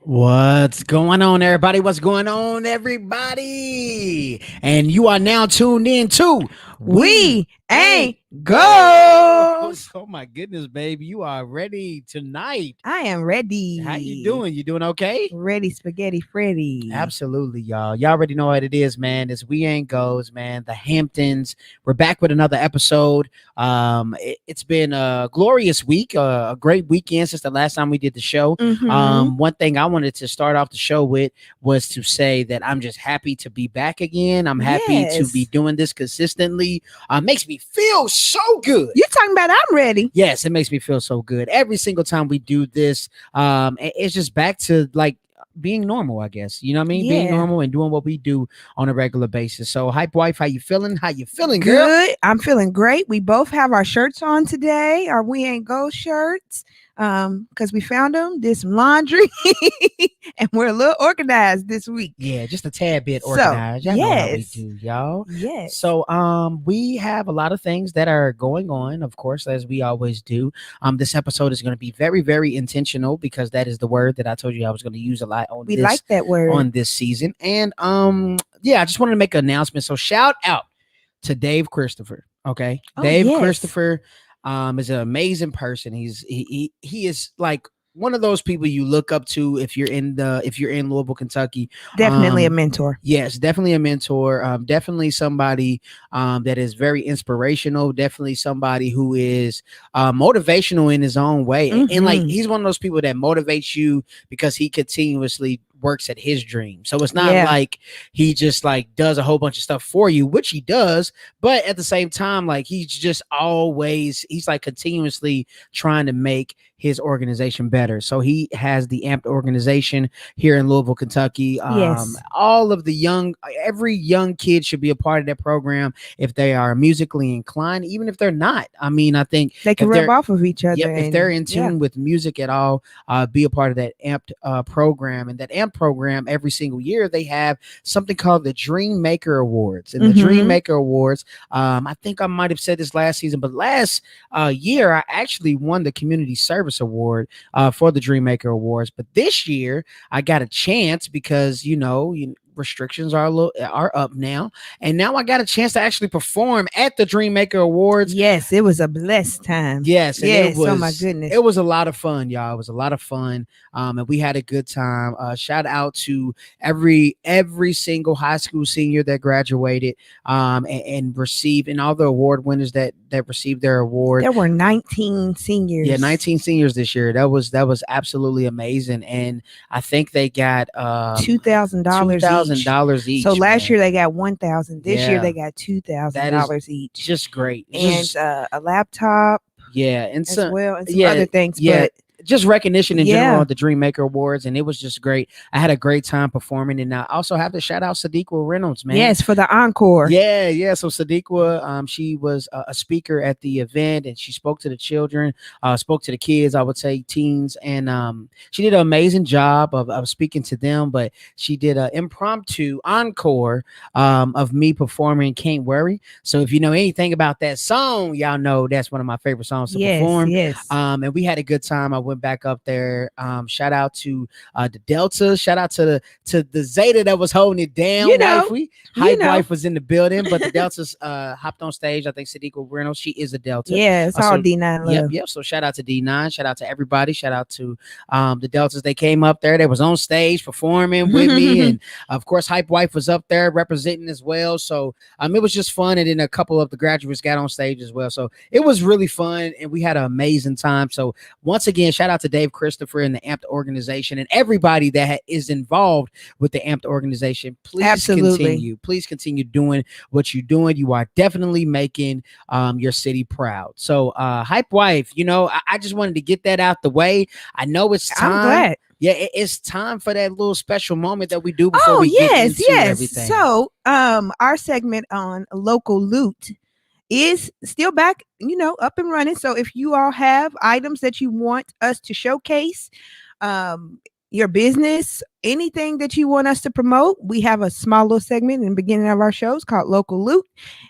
What's going on, everybody? What's going on, everybody? And you are now tuned in to We ain't Ghosts. ghosts. Oh my goodness, baby, you are ready tonight. I am ready. How you doing? You doing okay? Ready, Spaghetti Freddy. Absolutely, y'all. Y'all already know what it is, man. It's We Ain't Goes, man. The Hamptons. We're back with another episode. It's been a glorious week, a great weekend since the last time we did the show. Mhm. One thing I wanted to start off the show with was to say that I'm just happy to be back again. I'm happy to be Yes. doing this consistently. Makes me feel so good. You talking about I'm ready? Yes, it makes me feel so good every single time we do this. It's just back to like being normal, I guess. You know what I mean? Being Yeah. normal and doing what we do on a regular basis. So, hype wife, how you feeling? How you feeling, girl? Good. I'm feeling great. We both have our shirts on today, our We Ain't Ghost shirts. Because we found them, did some laundry, and we're a little organized this week. Yeah, just a tad bit So, organized. Y'all know how we yes. do, y'all. Yes. So, we have a lot of things that are going on, of course, as we always do. This episode is going to be very, very intentional because that is the word that I told you I was going to use a lot on We this like that word. on this season. And yeah, I just wanted to make an announcement. So shout out to Dave Christopher. Okay. Oh, Dave yes. Christopher is an amazing person. He is like one of those people you look up to if you're in Louisville, Kentucky. Definitely a mentor. Yes, definitely a mentor. Definitely somebody that is very inspirational. Definitely somebody who is motivational in his own way. And like Mhm. he's one of those people that motivates you because he continuously works at his dream. So it's not Yeah. like he just like does a whole bunch of stuff for you, which he does, but at the same time, like he's like continuously trying to make his organization better. So he has the AMPed organization here in Louisville, Kentucky. Yes. All of every young kid should be a part of that program if they are musically inclined, even if they're not. I mean, I think They can if rub they're off of each other. Yep, if they're in and- yeah. tune with music at all, be a part of that AMPed program. And that AMPed program, every single year, they have something called the Dream Maker Awards. And the Dream Mhm. Maker Awards, I think I might have said this last season, but last year, I actually won the Community Service Award for the Dream Maker Awards. But this year, I got a chance because, restrictions are up now, and now I got a chance to actually perform at the Dream Maker Awards. Yes, it was a blessed time. Yes, and Yes. it was, Oh my goodness. it was a lot of fun, y'all. It was a lot of fun, and we had a good time. Shout out to every single high school senior that graduated, and received, and all the award winners that received their award. There were 19 seniors. Yeah, 19 seniors this year. That was absolutely amazing, and I think they got $2,000 each. So last man. year they got 1,000. This year Yeah. they got $2,000 each. Just great. And Just, a laptop yeah, and as so well, and some yeah, other things. yeah. But Just recognition in Yeah. general at the Dream Maker Awards, and it was just great. I had a great time performing, and I also have to shout out Sadiqa Reynolds, man. yes, for the encore. Yeah. So Sadiqa, she was a speaker at the event, and she spoke to the children, spoke to the kids, I would say teens, and she did an amazing job of speaking to them. But she did an impromptu encore of me performing "Can't Worry." So if you know anything about that song, y'all know that's one of my favorite songs to perform. Yes. And we had a good time. I went back up there. Shout out to the Delta. Shout out to the Zeta that was holding it down. You know, Hype know. wife was in the building, but the Deltas hopped on stage. I think Sadiqa Reynolds, she is a Delta. Yeah, it's all so- D9 love. Yep. So shout out to D9. Shout out to everybody. Shout out to the Deltas. They came up there. They was on stage performing with me, and of course, Hype Wife was up there representing as well. So it was just fun, and then a couple of the graduates got on stage as well. So it was really fun, and we had an amazing time. So once again, shout out to Dave Christopher and the AMPed organization and everybody that is involved with the AMPed organization. Please continue doing what you're doing. You are definitely making your city proud. So Hype Wife, I just wanted to get that out the way. I know it's time. I'm glad. Yeah, it's time for that little special moment that we do before we get into everything. So our segment on local loot is still back, up and running. So if you all have items that you want us to showcase, your business, anything that you want us to promote, we have a small little segment in the beginning of our shows called Local Loot,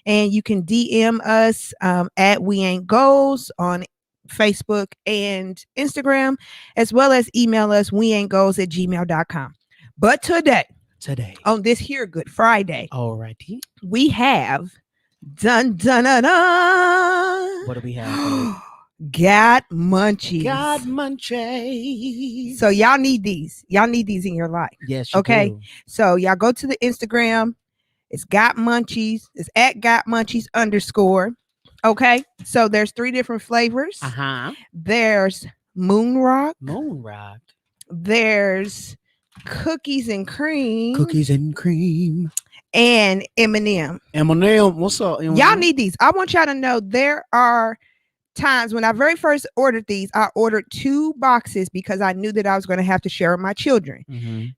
and you can DM us at We Ain't Goals on Facebook, and Instagram, as well as email us weaintgoals@gmail.com. But today, on this here Good Friday, alrighty, we have dun dun dun dun. What do we have? Got munchies. Got munchies. So y'all need these. Y'all need these in your life. Yes. Okay. Do. So y'all go to the Instagram. It's got munchies. It's at got munchies _ Okay. So there's 3 different flavors. There's moon rock. There's cookies and cream. And M&M. What's up? M&M? Y'all need these. I want y'all to know there are times when I very first ordered these, I ordered 2 boxes because I knew that I was going to have to share with my children.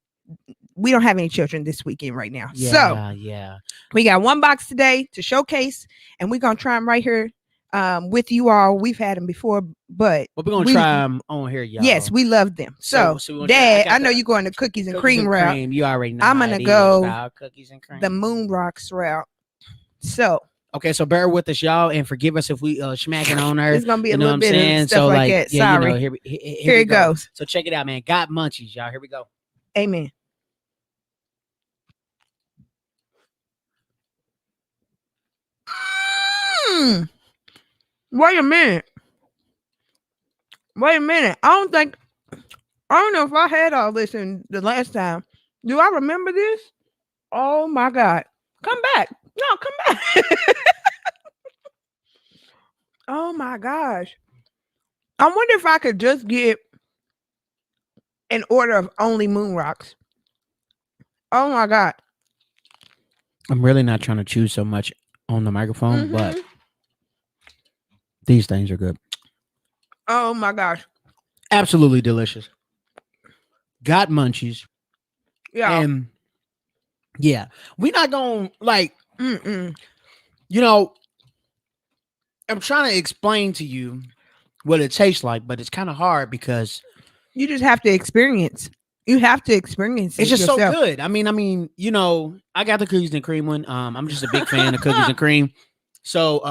We don't have any children this weekend right now. Yeah. We got 1 box today to showcase, and we're going to try them right here with you all. We've had them before, but we're going to try them on here, y'all. Yes, we love them. So Dad, I know you're going to cookies and cream route. You already know. I'm going to go cookies and cream. The moon rocks route. So. Okay, so bear with us, y'all, and forgive us if we smacking on her. It's gonna be a little bit of stuff like that. Yeah, sorry. Here it goes. So check it out, man. Got munchies, y'all. Here we go. Amen. Wait a minute. I don't know if I had all this in the last time. Do I remember this? Oh my God. Come back. No, come back. Oh my gosh. I wonder if I could just get an order of only moon rocks. Oh my God. I'm really not trying to chew so much on the microphone, but these things are good. Oh my gosh. Absolutely delicious. Got munchies. Yeah. And yeah, we're not going to you know, I'm trying to explain to you what it tastes like, but it's kind of hard because you just have to experience. You have to experience it. It's just yourself. So good. I mean, you know, I got the cookies and cream one. I'm just a big fan of cookies and cream. So,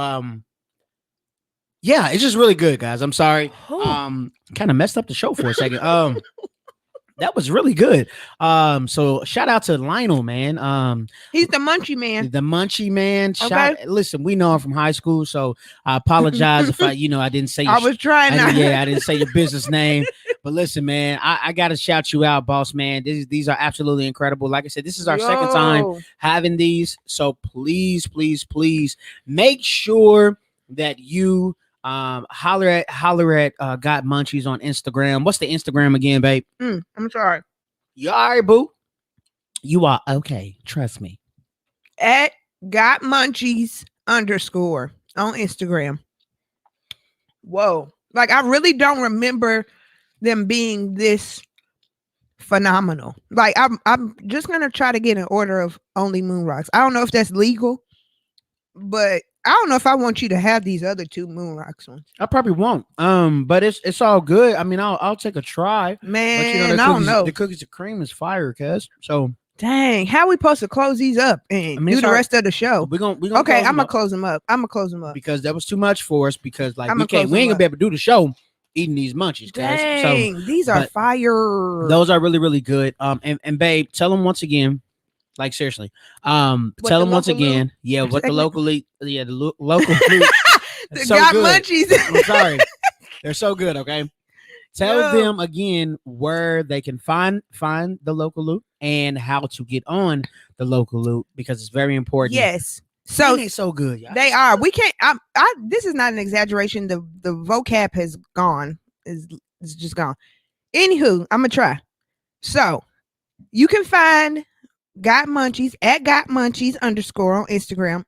yeah, it's just really good, guys. I'm sorry. Kind of messed up the show for a second. That was really good. So shout out to Lionel, man. He's the munchie man. The munchie man. Listen, we know him from high school, so I apologize if I didn't say. I didn't say your business name. But listen, man, I gotta shout you out, boss man. These are absolutely incredible. Like I said, this is our second time having these. So please make sure that you holler at Got Munchies on Instagram. What's the Instagram again, babe? I'm sorry. You all right, boo? You are okay. Trust me. At Got Munchies _ on Instagram. Whoa. Like, I really don't remember them being this phenomenal. Like, I'm just gonna try to get an order of only moon rocks. I don't know if that's legal, but I don't know if I want you to have these other 2 moon rocks ones. I probably won't. But it's all good. I mean, I'll take a try. Man, but I don't know. The cookies and cream is fire, cuz. So dang, how we supposed to close these up and do the rest of the show? We gonna okay, I'm gonna close them up. Because that was too much for us. Because we ain't gonna be able to do the show eating these munchies, guys. Dang, these are fire. Those are really, really good. And babe, tell them once again. Like, seriously, tell them once again. Yeah, what the local food. The Got Munchies. I'm sorry, they're so good. Okay, tell them again where they can find the local loot and how to get on the local loot, because it's very important. Yes, so they're so good. Y'all. They are. We can't. This is not an exaggeration. The vocab has gone. It's just gone. Anywho, I'm gonna try. So you can find Got Munchies at Got Munchies _ on Instagram.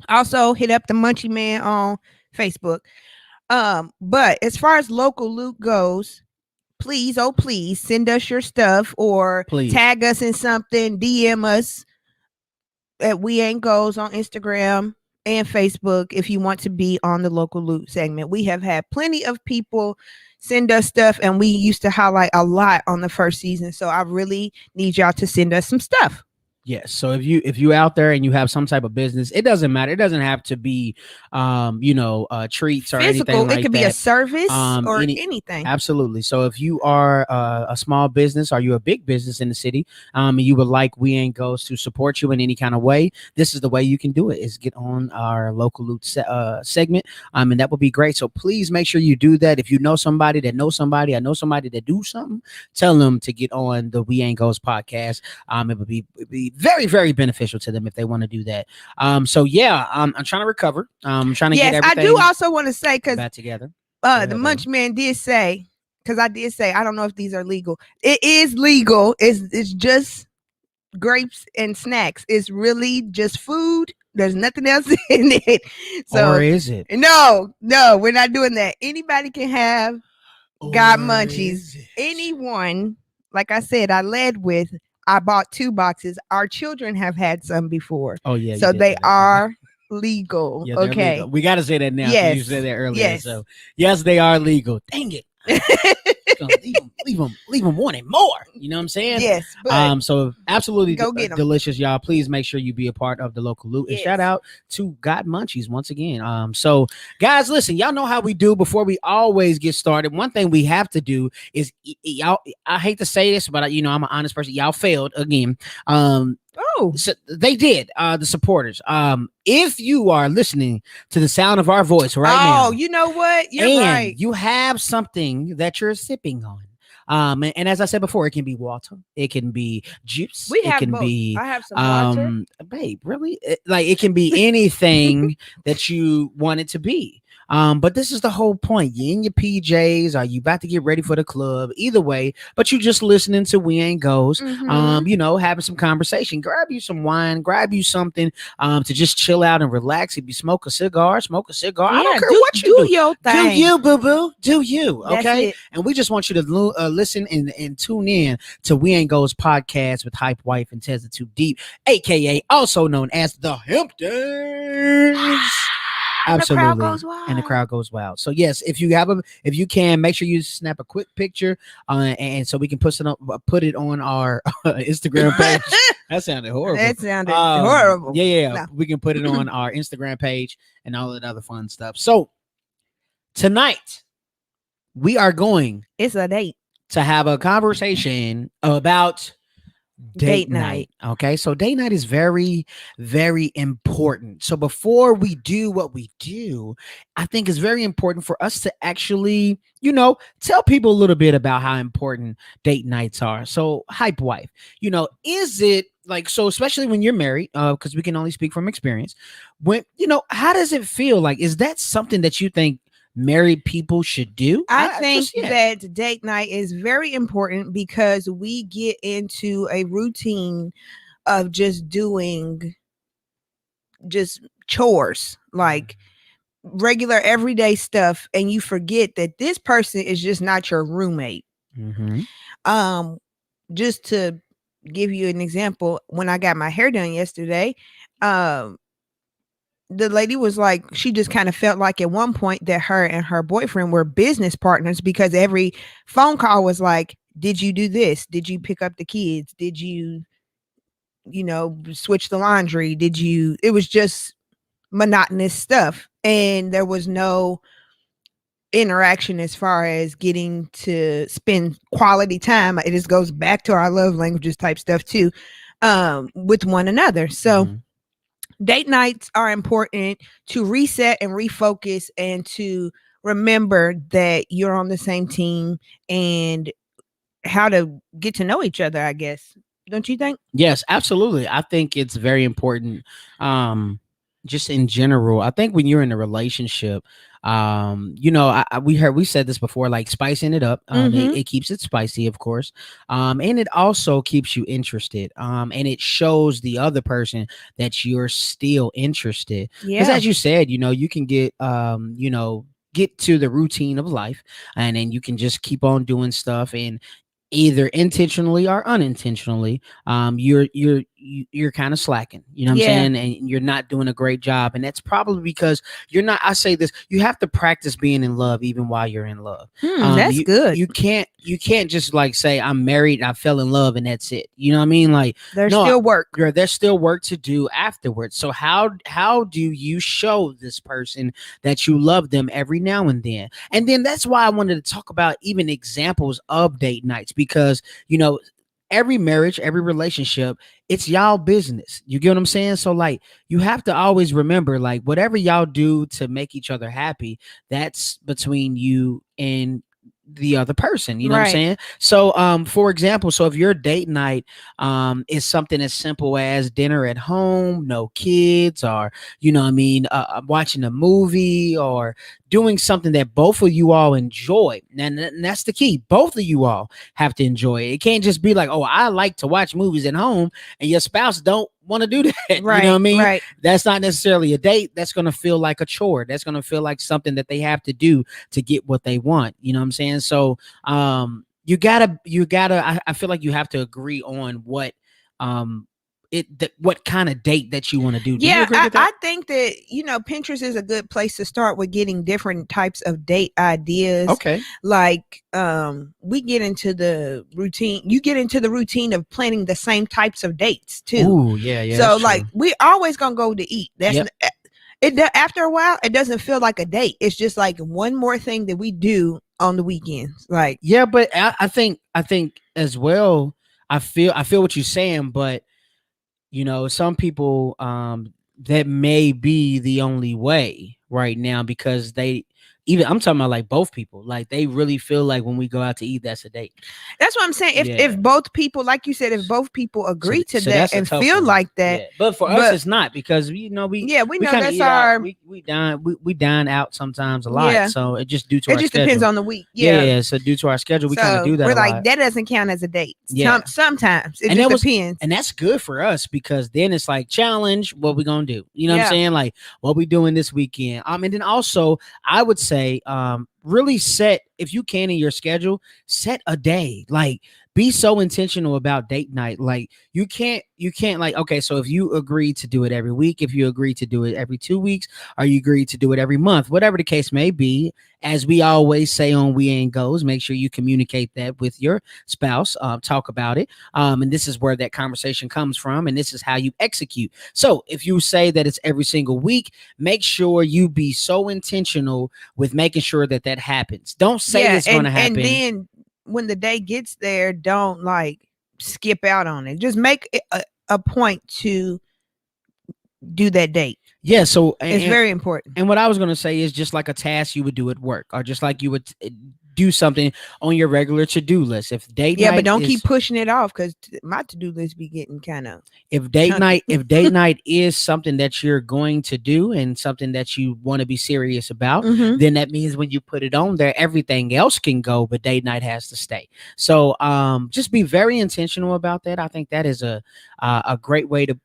Also hit up the Munchie Man on Facebook. But as far as local loot goes, please send us your stuff or tag us in something, DM us at We Ain't Goals on Instagram and Facebook if you want to be on the local loot segment. We have had plenty of people send us stuff, and we used to highlight a lot on the first season. So I really need y'all to send us some stuff. Yes. So if you out there and you have some type of business, it doesn't matter. It doesn't have to be treats or anything Physical, it like could be a that. service or Any anything. Absolutely. So if you are a small business, or you a big business in the city, and you would like We Ain't Goes to support you in any kind of way, this is the way you can do it. Is get on our local loot segment, and that would be great. So please make sure you do that. If you know somebody that knows somebody, I know somebody that do something, tell them to get on the We Ain't Goes podcast. It would be very, very beneficial to them if they want to do that. So yeah, I'm trying to recover. I'm trying to get Yes, I do everything also want to say, because back together. Go the ahead, baby. Munchman did say, because I did say, I don't know if these are legal. It is legal. It's just grapes and snacks. It's really just food. There's nothing else in it. Or So is it? no, we're not doing that. Anybody can have God Or munchies. is it? Anyone, like I said, I led with, I bought 2 boxes. Our children have had some before. Oh yeah, you So did they say that. are legal. Yeah, they're Okay. legal. We got to say that now because you Yes. said that earlier. Yes. So yes, they are legal. Dang it. Leave them wanting more. You know what I'm saying? Yes. But So absolutely go get 'em. delicious, y'all. Please make sure you be a part of the local loot. And Yes. shout out to God Munchies once again. So guys, listen, y'all know how we do before we always get started. One thing we have to do is y'all. I hate to say this, but I'm an honest person. Y'all failed again. So they did, the supporters. If you are listening to the sound of our voice right now, you know what? You're and right. you have something that you're sipping on. And as I said before, it can be water, it can be juice, We it have can both. be I have some water. babe, really? Like it can be anything that you want it to be. But this is the whole point. You in your PJs, are you about to get ready for the club? Either way, but you just listening to We Ain't Goes. Mhm. Having some conversation. Grab you some wine, grab you something to just chill out and relax. If you smoke a cigar, smoke a cigar. I don't care what you do. Your Do thing. you, boo boo? Do you? That's Okay. it. And we just want you to listen and tune in to We Ain't Goes podcast with Hype Wife and Tezza Too Deep, aka also known as the Hamptons. Absolutely. And the crowd goes wild. And the crowd goes wild. So yes, if you can, make sure you snap a quick picture, and so we can put it on our Instagram page. That sounded horrible. That sounded horrible. Yeah. No. We can put it on our Instagram page and all that other fun stuff. So tonight we are going It's a date. to have a conversation about date night. Okay, so date night is very, very important. So before we do what we do, I think it's very important for us to actually, tell people a little bit about how important date nights are. So, Hype Wife, is it like, so especially when you're married, because we can only speak from experience, when how does it feel? Like, is that something that you think married people should do? I think that date night is very important because we get into a routine of just doing just chores, like regular everyday stuff, and you forget that this person is just not your roommate. Just to give you an example, when I got my hair done yesterday, the lady was like, she just kind of felt like at one point that her and her boyfriend were business partners, because every phone call was like, did you do this? Did you pick up the kids? Did you, switch the laundry? It was just monotonous stuff. And there was no interaction as far as getting to spend quality time. It just goes back to our love languages type stuff too, with one another. So date nights are important to reset and refocus and to remember that you're on the same team and how to get to know each other, I guess. Don't you think? Yes, absolutely. I think it's very important. Just in general, I think when you're in a relationship, we said this before, like spicing it up. It keeps it spicy, of course. And it also keeps you interested. And it shows the other person that you're still interested. Because as you said, you can get get to the routine of life, and then you can just keep on doing stuff, and either intentionally or unintentionally, you're you're kind of slacking. You know what I'm Yeah. saying? And you're not doing a great job. And that's probably because you're not. I say this: you have to practice being in love even while you're in love. That's You good. you can't just like say I'm married, I fell in love, and that's it. You know what I mean? Like There's no, still work. there's still work to do afterwards. So how do you show this person that you love them every now and then? And then that's why I wanted to talk about even examples of date nights, because every marriage, every relationship, it's y'all business. You get what I'm saying? So like you have to always remember, like, whatever y'all do to make each other happy, that's between you and the other person. You know what I'm Right. saying? So for example, so if your date night is something as simple as dinner at home, no kids, or watching a movie, or doing something that both of you all enjoy. And that's the key. Both of you all have to enjoy it. It can't just be like, oh, I like to watch movies at home, and your spouse don't want to do that. You know what I Right. mean? Right. That's not necessarily a date. That's going to feel like a chore. That's going to feel like something that they have to do to get what they want. You know what I'm saying? So you gotta I feel like you have to agree on um what kind of date that you want to do. Do you Yeah, agree I, with that? I think that Pinterest is a good place to start with getting different types of date ideas. Okay. Like we get into the routine. You get into the routine of planning the same types of dates too. Ooh, yeah, So that's like true. we always gonna go to eat. Yep. After a while, it doesn't feel like a date. It's just like one more thing that we do on the weekends. Like Yeah, but I think as well, I feel what you're saying, but some people that may be the only way right now, because even I'm talking about like both people, like they really feel like when we go out to eat, that's a date. that's what I'm saying. If Yeah. both people, like you said, if both people agree to So that that's a and tough feel one. like that, Yeah, but for us, but it's not, because we yeah, we know kind of that's eat out. our. We dine out sometimes a lot. Yeah, So it just due to it our just depends schedule. on the week. Yeah, Yeah. yeah. So due to our schedule, we kind of So do that we're a like, lot. that doesn't count as a date. Yeah. Sometimes it And just that was depends. and that's good for us, because then it's like, challenge, what we gonna do? You know what I'm Yeah. saying? Like, what we doing this weekend? And then also I would say really set, if you can, in your schedule, set a day. Like, be so intentional about date night. Like, you can't like, okay, so if you agree to do it every week, if you agree to do it every 2 weeks, or you agree to do it every month, whatever the case may be, as we always say on We Ain't Goes, make sure you communicate that with your spouse. Talk about it. And this is where that conversation comes from, and this is how you execute. So if you say that it's every single week, make sure you be so intentional with making sure that that happens. Don't say Yeah, it's going to and happen. then when the day gets there, don't like skip out on it. Just make it a point to do that date. Yeah. So It's very important. and what I was going to say is, just like a task you would do at work, or just like you would do something on your regular to-do list. If date Yeah, but night don't is keep pushing it off, because my to-do list be getting kind of if date chunky. night if date night is something that you're going to do, and something that you want to be serious about, Mhm. then that means when you put it on there, everything else can go, but date night has to stay. So just be very intentional about that. I think that is a great way to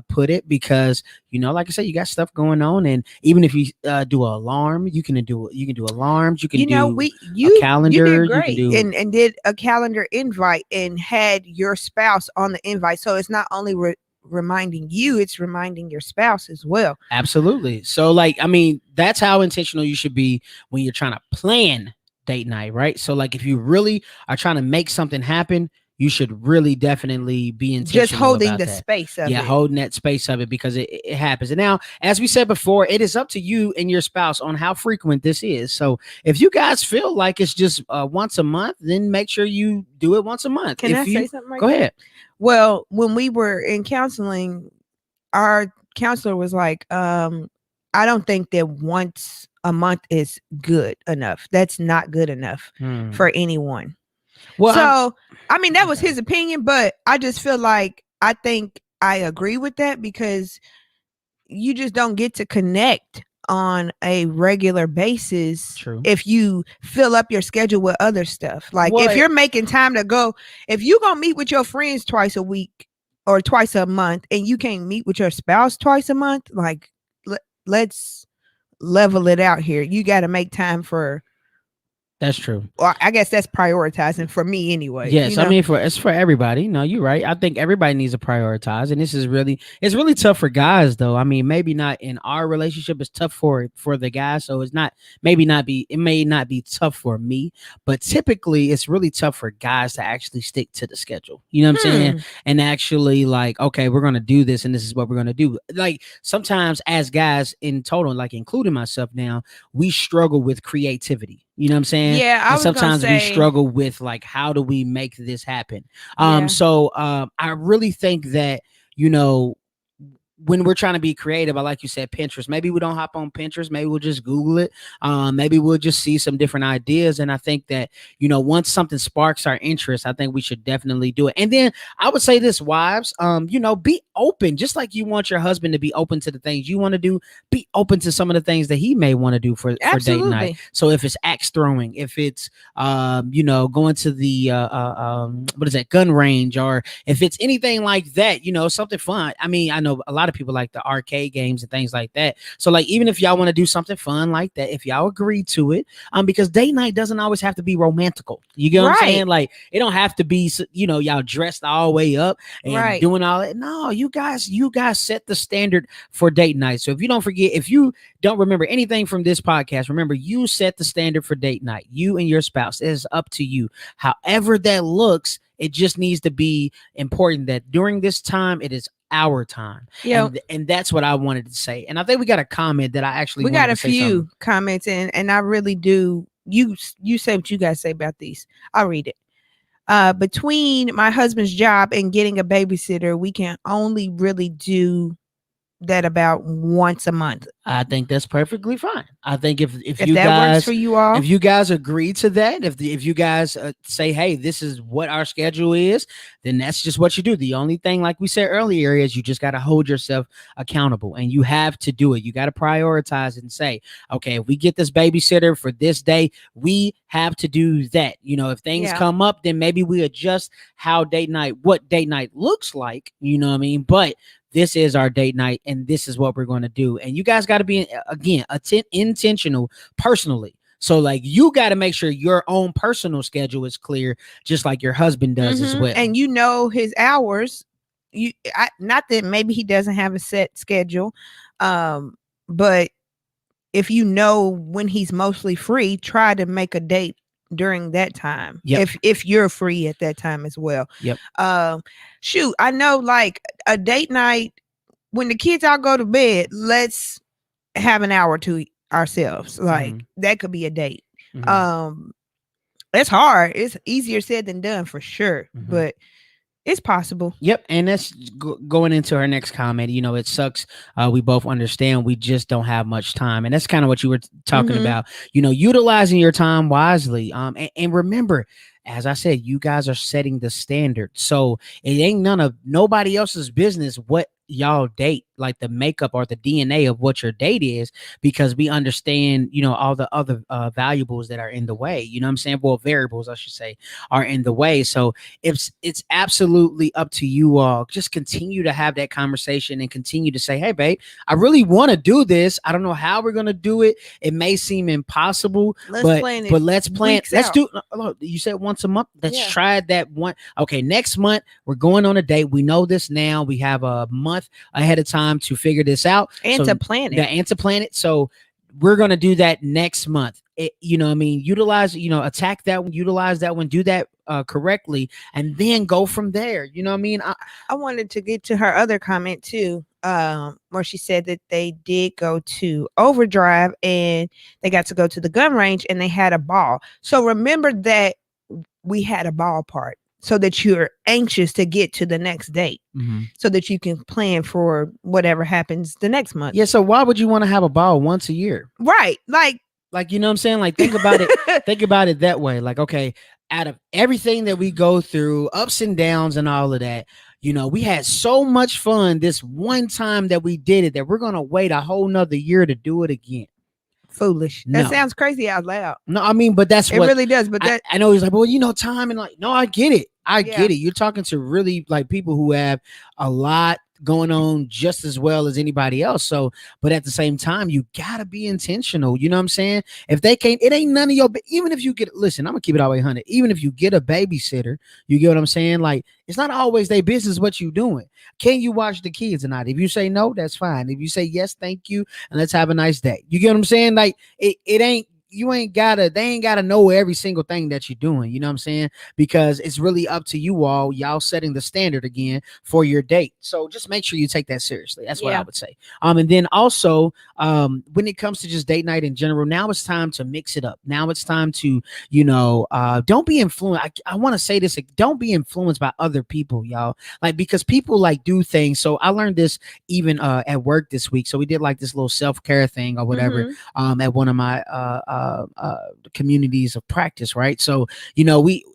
put it, because like I said, you got stuff going on, and even if you do an alarm, you can do alarms, you can do you calendar, did you can great, do. and did a calendar invite and had your spouse on the invite, so it's not only reminding you, it's reminding your spouse as well. Absolutely. So, like, I mean, that's how intentional you should be when you're trying to plan date night, right? So, like, if you really are trying to make something happen, you should really definitely be intentional Just holding about the that. space of Yeah, it. holding that space of it, because it happens. And now, as we said before, it is up to you and your spouse on how frequent this is. So, if you guys feel like it's just once a month, then make sure you do it once a month. Can If I you say something right go there? ahead. Well, when we were in counseling, our counselor was like, I don't think that once a month is good enough. That's not good enough for anyone. Well, So, I mean, that was okay. his opinion, but I just feel like I think I agree with that, because you just don't get to connect on a regular basis True. if you fill up your schedule with other stuff. Like if What? you're making time to go, if you gonna meet with your friends twice a week or twice a month, and you can't meet with your spouse twice a month, like let's level it out here. You got to make time for That's true. Or I guess that's prioritizing for me anyway. Yes, I mean it's for everybody. No, you're right. I think everybody needs to prioritize, and this is really it's really tough for guys though. I mean, maybe not in our relationship. It's tough for the guys, so it's not it may not be tough for me, but typically it's really tough for guys to actually stick to the schedule. You know what I'm saying? And actually like, okay, we're gonna do this, and this is what we're gonna do. Like sometimes as guys in total, like including myself now, we struggle with creativity. You know what I'm saying? Yeah, I And was gonna sometimes we say, struggle with like how do we make this happen. yeah, I really think that, you know, when we're trying to be creative, I like you said, Pinterest. Maybe we don't hop on Pinterest. Maybe we'll just Google it. Maybe we'll just see some different ideas. And I think that, you know, once something sparks our interest, I think we should definitely do it. And then I would say this, wives, you know, be open, just like you want your husband to be open to the things you want to do. Be open to some of the things that he may want to do for date night. absolutely. So if it's axe throwing, if it's you know, going to the what is that, gun range, or if it's anything like that, you know, something fun. I mean, I know a lot of people like the arcade games and things like that. So like even if y'all want to do something fun like that, if y'all agree to it, because date night doesn't always have to be romantical. You get what I'm Right. saying? Like it don't have to be, you know, y'all dressed all the way up and Right. doing all that. No, you guys set the standard for date night. So if you don't forget, if you don't remember anything from this podcast, remember you set the standard for date night. You and your spouse. It is up to you. However that looks, it just needs to be important that during this time it is our time. Yeah, And that's what I wanted to say. And I think we got a comment that I actually we wanted got to a say few something. comments, and I really do. You say what you guys say about these. I'll read it. Between my husband's job and getting a babysitter, we can only really do that about once a month. I think that's perfectly fine. I think if If you that works guys for you all, if you guys agree to that, if you guys say, hey, this is what our schedule is, then that's just what you do. The only thing, like we said earlier, is you just got to hold yourself accountable, and you have to do it. You got to prioritize and say, okay, if we get this babysitter for this day, we have to do that. You know, if things Yeah. come up, then maybe we adjust what date night looks like. You know what I mean? But this is our date night, and this is what we're going to do. And you guys got to be, again, intentional personally. So like you got to make sure your own personal schedule is clear, just like your husband does as well. and you know his hours. Not that maybe he doesn't have a set schedule, but if you know when he's mostly free, try to make a date during that time. Yep. If you're free at that time as well. Yep. Shoot, I know like a date night when the kids all go to bed, let's have an hour to ourselves. Like that could be a date. It's hard. It's easier said than done for sure, but it's possible. Yep. And that's going into our next comment. You know, it sucks. We both understand we just don't have much time. And that's kind of what you were talking about, you know, utilizing your time wisely. And remember, as I said, you guys are setting the standard. So it ain't nobody else's business what y'all date, like the makeup or the DNA of what your date is, because we understand, you know, all the other valuables that are in the way. You know what I'm saying? Well, variables, I should say, are in the way. So it's absolutely up to you all. Just continue to have that conversation and continue to say, hey, babe, I really want to do this. I don't know how we're going to do it. It may seem impossible, but let's plan. Let's do. Look, you said once a month. Let's try that one. Okay, next month we're going on a date. We know this now. We have a month ahead of time to figure this out and to plan it. And to plan it. So we're going to do that next month. You know what I mean? Utilize, you know, attack that one, utilize that one, do that correctly, and then go from there. You know what I mean? I wanted to get to her other comment too, where she said that they did go to Overdrive and they got to go to the gun range and they had a ball. So remember that we had a ball part, so that you're anxious to get to the next date, so that you can plan for whatever happens the next month. Yeah. So why would you want to have a ball once a year? Right. Like, you know what I'm saying? Like, think about it. Think about it that way. Like, okay, out of everything that we go through, ups and downs and all of that, you know, we had so much fun this one time that we did it that we're going to wait a whole nother year to do it again. Foolish. No. That sounds crazy out loud. No, I mean, but that's it what really does. But that I know he's like, well, you know, time and like, no, I get it. I get it. You're talking to really like people who have a lot going on just as well as anybody else. So, but at the same time, you gotta be intentional. You know what I'm saying? If they can't, it ain't none of your. Even if you get, listen, I'm gonna keep it all the way 100. Even if you get a babysitter, you get what I'm saying? Like, it's not always their business what you doing. Can you watch the kids or not? If you say no, that's fine. If you say yes, thank you, and let's have a nice day. You get what I'm saying? Like, it ain't. You ain't gotta, they ain't gotta know every single thing that you're doing. You know what I'm saying? Because it's really up to you all. Y'all setting the standard again for your date. So just make sure you take that seriously. That's what I Yeah. would say. And then also, when it comes to just date night in general, now it's time to mix it up. Now it's time to, don't be influenced. I want to say this, like, don't be influenced by other people, y'all. Like, because people like do things. So I learned this even at work this week. So we did like this little self-care thing or whatever, at one of my communities of practice, right? So,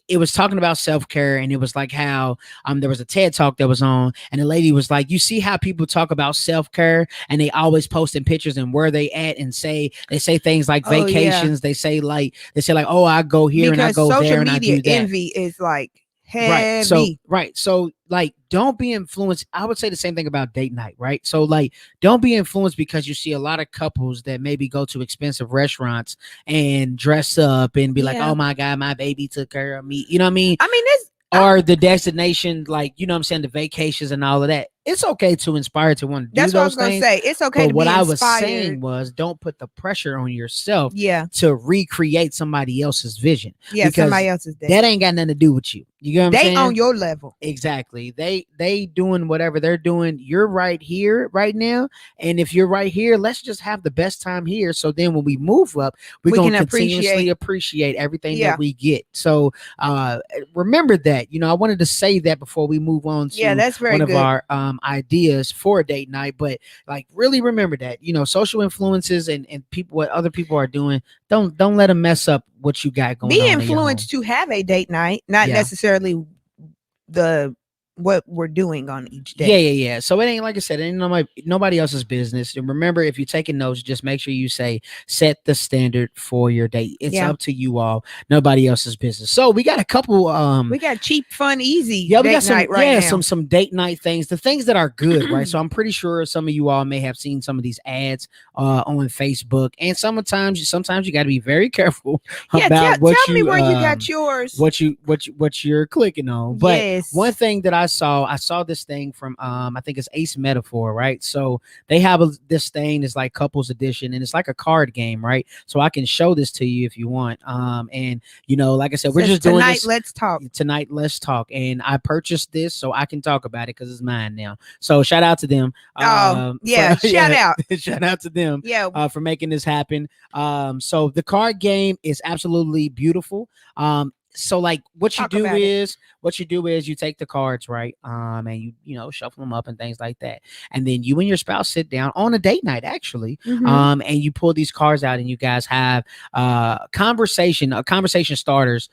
it was talking about self-care, and it was like how there was a TED talk that was on, and the lady was like, you see how people talk about self-care and they always posting pictures and where they at, and they say things like Oh, yeah. vacations. They say like, oh, I go here and I Because go social there and I media do that. envy is like Right. So heavy. like, don't be influenced. I would say the same thing about date night, right? So like, don't be influenced because you see a lot of couples that maybe go to expensive restaurants and dress up and be like, Yeah. oh my God, my baby took care of me. You know what I mean? I mean, this. Or the destination, like, you know what I'm saying, the vacations and all of that. It's okay to inspire to want to do That's what I was those gonna things. say. It's okay But to what be I was inspired. saying was, don't put the pressure on yourself Yeah. to recreate somebody else's vision. Yeah. Because Somebody else's day. that ain't got nothing to do with you. You know what I'm They saying? on your level. Exactly. They doing whatever they're doing. You're right here right now. And if you're right here, let's just have the best time here. So then when we move up, we're We going can to continuously appreciate everything that we get. So remember that. I wanted to say that before we move on Yeah, to that's very one of good. our ideas for a date night. But like, really remember that, social influences and people, what other people are doing, don't let them mess up what you got going Be on in your home. influenced to have a date night, not Yeah. necessarily what we're doing on each day. Yeah. So it ain't, like I said, it ain't nobody else's business. And remember, if you're taking notes, just make sure you say, set the standard for your date. It's Yeah. up to you all, nobody else's business. So we got a couple We got cheap, fun, easy we date got some night right now. some date night things, the things that are good, right? So I'm pretty sure some of you all may have seen some of these ads on Facebook, and sometimes you got to be very careful Yeah, about tell me where you got yours. what you're clicking on. But Yes. one thing that I saw this thing from I think it's Ace Metaphor, right? So they have this thing is like couples edition, and it's like a card game, right? So I can show this to you if you want. And like I said, we're Says, just doing tonight, this let's talk. tonight. Let's talk. And I purchased this so I can talk about it because it's mine now. So shout out to them. Yeah, shout out. Shout out to them. Yeah. For making this happen. So the card game is absolutely beautiful. So like what you Talk do about it. is you take the cards, right? And you shuffle them up and things like that. And then you and your spouse sit down on a date night, actually. Mhm. And you pull these cards out and you guys have conversation starters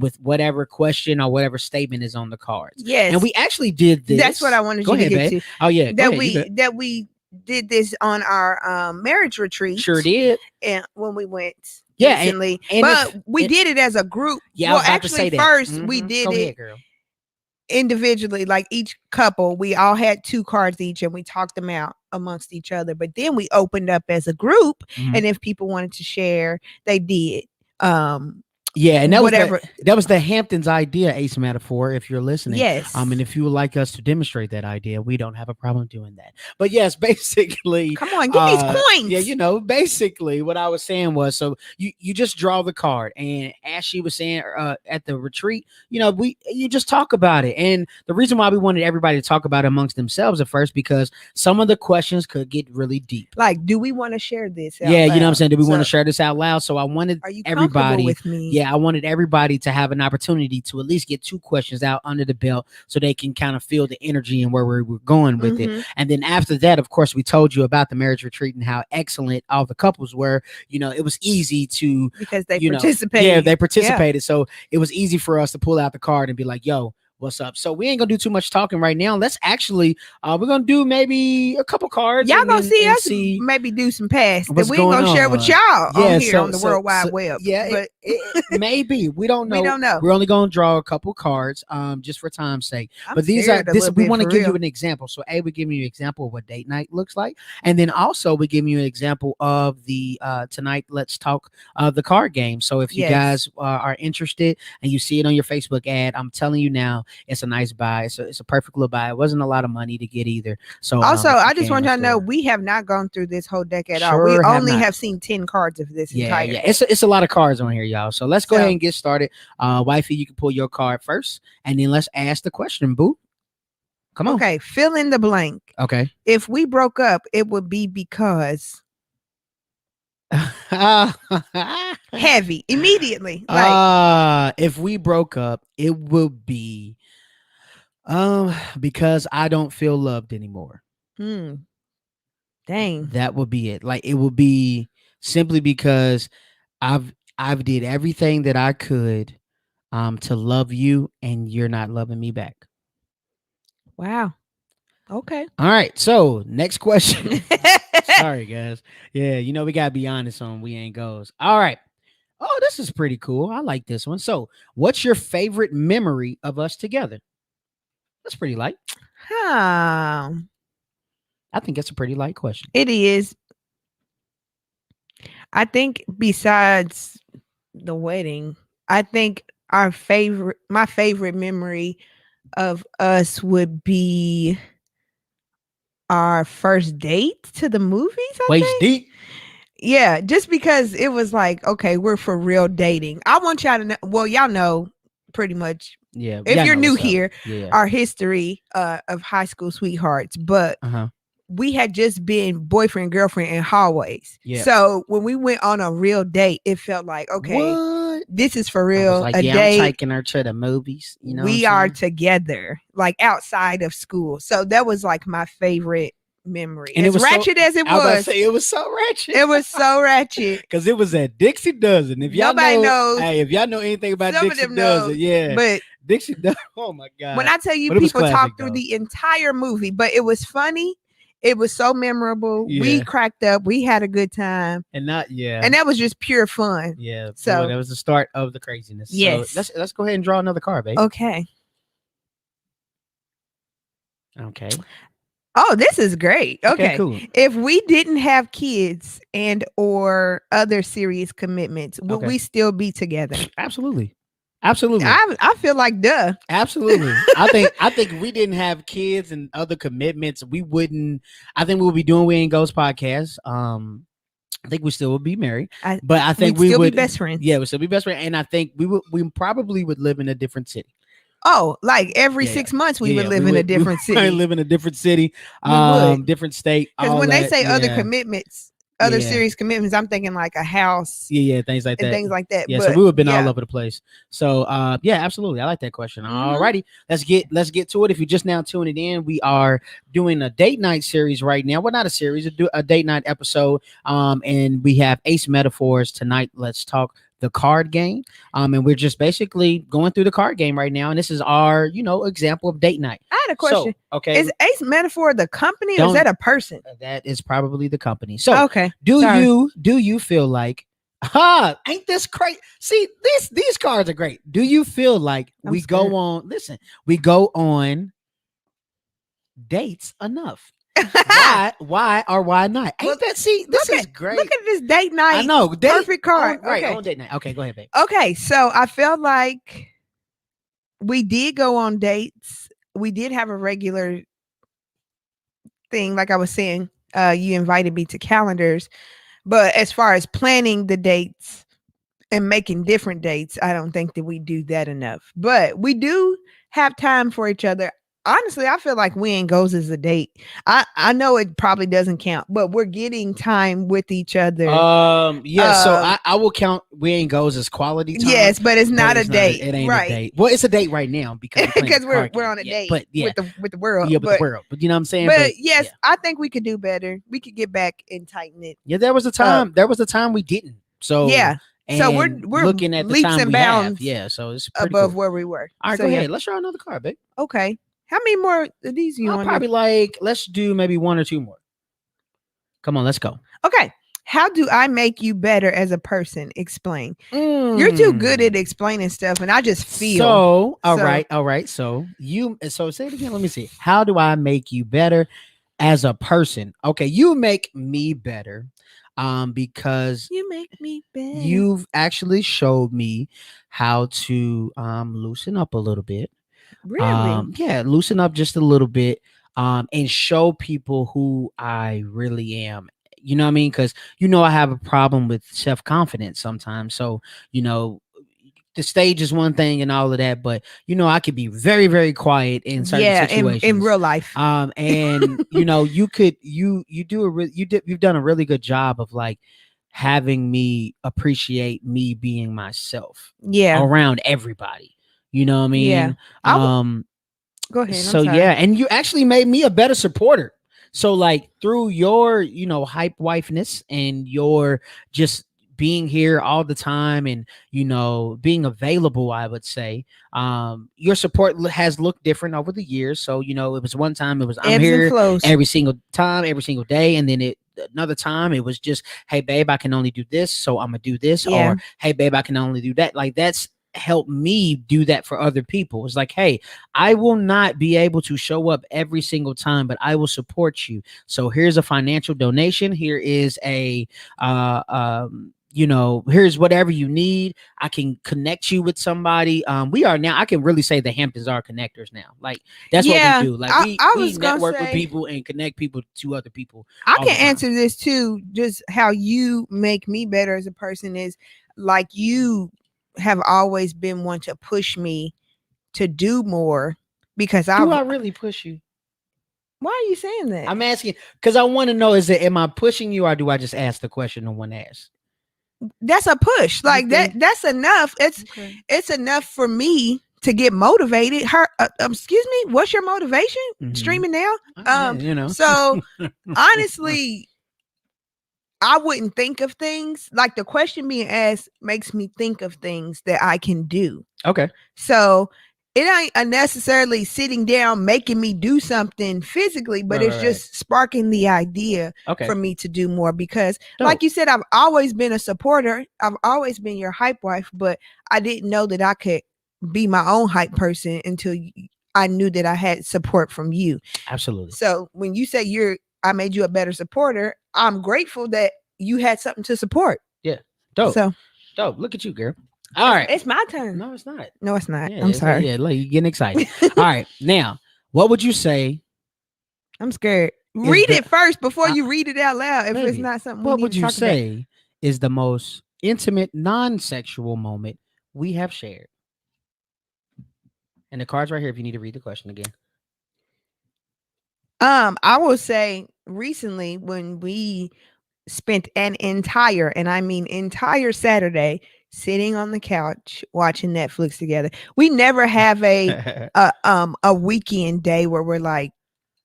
with whatever question or whatever statement is on the cards. Yes. And we actually did this. That's what I wanted Go you ahead, to get babe. to. Oh yeah. Go ahead, That we did this on our marriage retreat. sure did. And when we went Yeah, recently, and but we did it as a group. Yeah, I Well, was about to say actually, that. first we Mhm. did Go it ahead, girl. individually, like each couple. We all had 2 cards each, and we talked them out amongst each other. But then we opened up as a group, Mhm. and if people wanted to share, they did. Yeah, and that Whatever. was the Hamptons idea, Ace Metaphor, if you're listening. Yes. And if you would like us to demonstrate that idea, we don't have a problem doing that. But yes, basically, Come on, get these coins. Yeah, basically what I was saying was, so you just draw the card, and as she was saying at the retreat, you just talk about it. And the reason why we wanted everybody to talk about it amongst themselves at first, because some of the questions could get really deep. Like, do we want to share this? Yeah, you know what I'm saying? Do we want to So, share this out loud? So I wanted are you comfortable everybody with me? Yeah, I wanted everybody to have an opportunity to at least get 2 questions out under the belt so they can kind of feel the energy and where we're going with it. And then after that, of course, we told you about the marriage retreat and how excellent all the couples were. It was easy to, because they you know, participated. yeah, they participated. So it was easy for us to pull out the card and be like, yo, what's up. So we ain't gonna do too much talking right now. Let's actually we're gonna do maybe a couple cards. Y'all and gonna then, see and us see maybe do some past that what's we ain't going gonna share with y'all Yeah, on here on the World Wide Web. yeah, But maybe we don't know. we don't know. We're only gonna draw a couple cards, just for time's sake. I'm But these are scared a this little we bit, want to for give you real. an example. So we're giving you an example of what date night looks like, and then also we're giving you an example of the tonight. Let's talk the card game. So if you Yes. guys are interested and you see it on your Facebook ad, I'm telling you now, it's a nice buy. It's a perfect little buy. It wasn't a lot of money to get either. So Also, if you I just can, want y'all let's to do know it. we have not gone through this whole deck at all. We Sure have only not. have seen 10 cards of this Yeah, entire yeah. deck. It's a lot of cards on here, y'all. So let's go So- ahead and get started. Wifey, you can pull your card first, and then let's ask the question, boo. Come on. Okay, fill in the blank. Okay. If we broke up, it would be because heavy immediately. Like If we broke up, it would be because I don't feel loved anymore. dang. That would be it. Like it would be simply because I've did everything that I could to love you, and you're not loving me back. Wow. Okay. All right, so next question. Sorry, guys. Yeah, we gotta be honest on we ain't goes. All right. Oh, this is pretty cool. I like this one. So, what's your favorite memory of us together? That's pretty light. Huh. I think that's a pretty light question. It is. I think besides the wedding, I think my favorite memory of us would be our first date to the movies. Waist think. deep. Yeah, just because it was like, okay, we're for real dating. I want y'all to know. Well, y'all know pretty much. Yeah. If y'all you're know new what's up. here, Yeah. our history of high school sweethearts, but we had just been boyfriend girlfriend in hallways. Yeah. So when we went on a real date, it felt like, okay, What? this is for I was real. like, a yeah, date. I'm taking her to the movies. You know, we what I'm are saying? together, like outside of school. So that was like my favorite memory. And as it was ratchet as it I was about to was, say it was so ratchet. it was so ratchet. Because it was at Dixie Dozen. If y'all Nobody know, knows. hey, if y'all know anything about Some of Dixie them Dozen, know, yeah, But Dixie Dozen. Oh my god! when I tell you, But it was people classic, talked through though. the entire movie, but it was funny. It was so memorable. We Yeah. cracked up. We had a good time, and not yeah, and that was just pure fun. yeah. So- So that was the start of the craziness. Yes. So let's go ahead and draw another card, baby. Okay. Okay. Oh, this is great. Okay. Cool. If we didn't have kids and or other serious commitments, would Okay. we still be together? Absolutely. Absolutely. I feel like duh. Absolutely. I think if we didn't have kids and other commitments, we wouldn't. I think we would be doing We Ain't Ghost podcast. I think we still would be married, but I think we'd we still would be best friends. Yeah, we'd still be best friends, and I think we probably would live in a different city. Oh, like every Yeah, 6 months we Yeah, would live in a different we city. live in a different city, We would. different state. Because all when they that, say other yeah. commitments, other Yeah. serious commitments, I'm thinking like a house yeah, things like and that. things like that. Yeah, but so we would have been yeah. all over the place. So yeah, absolutely. I like that question. Mhm. Alrighty, let's get to it. If you're just now tuning in, we are doing a date night series right now. Well, not a series, a date night episode. And we have Ace Metaphors tonight. Let's talk the card game. And we're just basically going through the card game right now. And this is our, example of date night. I had a question. So, okay. Is Ace Metaphor the company or is Don't- that a person? That is probably the company. So Okay. do sorry. you feel like ain't this crazy? See, these cards are great. Do you feel like I'm we scared. go on dates enough? why or why not? Ain't Well, that this is great. Look at this date night. I know. Perfect card. Right, Okay. on date night. Okay, go ahead, babe. Okay, so I felt like we did go on dates. We did have a regular thing, like I was saying. You invited me to calendars, but as far as planning the dates and making different dates, I don't think that we do that enough. But we do have time for each other. Honestly, I feel like We Ain't Goes as a date. I know it probably doesn't count, but we're getting time with each other. Yeah, so I will count We Ain't Goes as quality time. Yes, but it's not a it's date. It ain't right. a date. Well, it's a date right now because we're on a date But yeah, with the world. with the world. But you know what I'm saying? But yes, yeah. I think we could do better. We could get back and tighten it. Yeah, there was a time. There was a time we didn't. So Yeah. So and we're looking at the leaps time and we have. bounds Yeah, so it's pretty above cool. where we were. All right, So go yeah. ahead. Let's try another card, babe. Okay. How many more of these you I'll want to probably do? like, let's do maybe one or two more. Come on, let's go. Okay. How do I make you better as a person? Explain. You're too good at Mm. explaining stuff, and I just feel So, all so. right, all right. So say it again. Let me see. How do I make you better as a person? Okay, you make me better, because You make me better. you've actually showed me how to loosen up a little bit. Really? Yeah, loosen up just a little bit, and show people who I really am. You know what I mean? Because I have a problem with self confidence sometimes. So you know the stage is one thing and all of that, but I could be very, very quiet in certain Yeah, in situations. real life. And you could you do a you've done a really good job of like having me appreciate me being myself Yeah. around everybody. You know what I Yeah. mean? I w- Um, Go ahead. I'm so yeah, sorry. and you actually made me a better supporter. So like through your hype wifeness and your just being here all the time and being available, I would say your support has looked different over the years. So it was one time it was I'm Ebbs and here flows. every single time, every single day, and then another time it was just, hey babe, I can only do this, so I'm gonna do this. Yeah. Or hey babe, I can only do that. Like that's helped me do that for other people. It's like, hey, I will not be able to show up every single time, but I will support you. So here's a financial donation. Here is here's whatever you need. I can connect you with somebody. We are now, I can really say the Hamptons are connectors now. Like that's what we Yeah. do. Like I we was gonna network with say people and connect people to other people I all the can time. answer this too. Just how you make me better as a person is like you have always been one to push me to do more because Do I've. I really push you? Why are you saying that? I'm asking because I want to know, is it, am I pushing you, or do I just ask the question no one asks? That's a push. You Like think? that's enough. Okay. It's enough for me to get motivated. Excuse me, what's your motivation? Mm-hmm. Streaming now? Yeah, So honestly, I wouldn't think of things like the question being asked makes me think of things that I can do. Okay. So it ain't unnecessarily sitting down making me do something physically, but Right, it's right, right. just sparking the idea Okay. for me to do more because, Dope. like you said, I've always been a supporter. I've always been your hype wife, but I didn't know that I could be my own hype person until I knew that I had support from you. Absolutely. So when you say I made you a better supporter, I'm grateful that you had something to support. Yeah. Dope. So Dope. Look at you, girl. All right. it's my turn. No, it's not. No, it's not. Yeah, I'm it's like, sorry. yeah, like you're getting excited. All right. Now, what would you say I'm scared. is Read the it first before I, you read it out loud. If it's baby, not something we what need would to you talk about. say is the most intimate, non-sexual moment we have shared? And the card's right here if you need to read the question again. I will say recently when we spent an entire, and I mean entire Saturday sitting on the couch watching Netflix together. We never have a weekend day where we're like,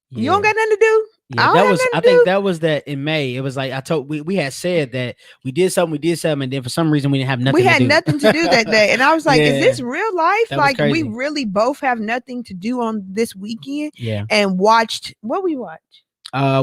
you don't Yeah. got nothing to do. Yeah, I don't that have was. nothing I to think do. that was that in May. It was like I told we had said that we did something, and then for some reason we didn't have nothing We to had do. nothing to do that day. And I was like, is Yeah, this real life? that was Like, we crazy. really both have nothing to do on this weekend. Yeah. And watched what we watched.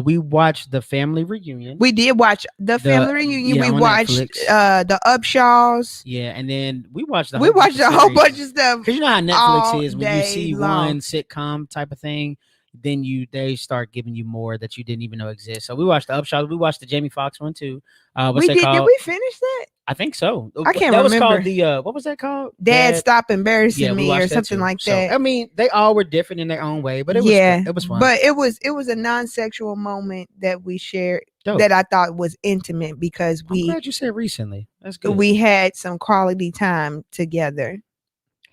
We watched the family reunion. We did watch the family reunion. Yeah, We on watched Netflix. the Upshaws. Yeah, and then we watched We watched a whole bunch of stuff. Because you know how Netflix all is, when you day see long. one sitcom type of thing, then they start giving you more that you didn't even know exist. So we watched the Upshaws. We watched the Jamie Foxx one too. What's We that did. Did called? we finish that? I think so. I can't That was remember. called the what was that called? Dad, stop embarrassing Yeah, we me, watched or that something too. like So that. I mean, they all were different in their own way, but it was Yeah, it was fun. but it was a non-sexual moment that we shared Dope. that I thought was intimate because I'm glad you said recently. That's good. we had some quality time together.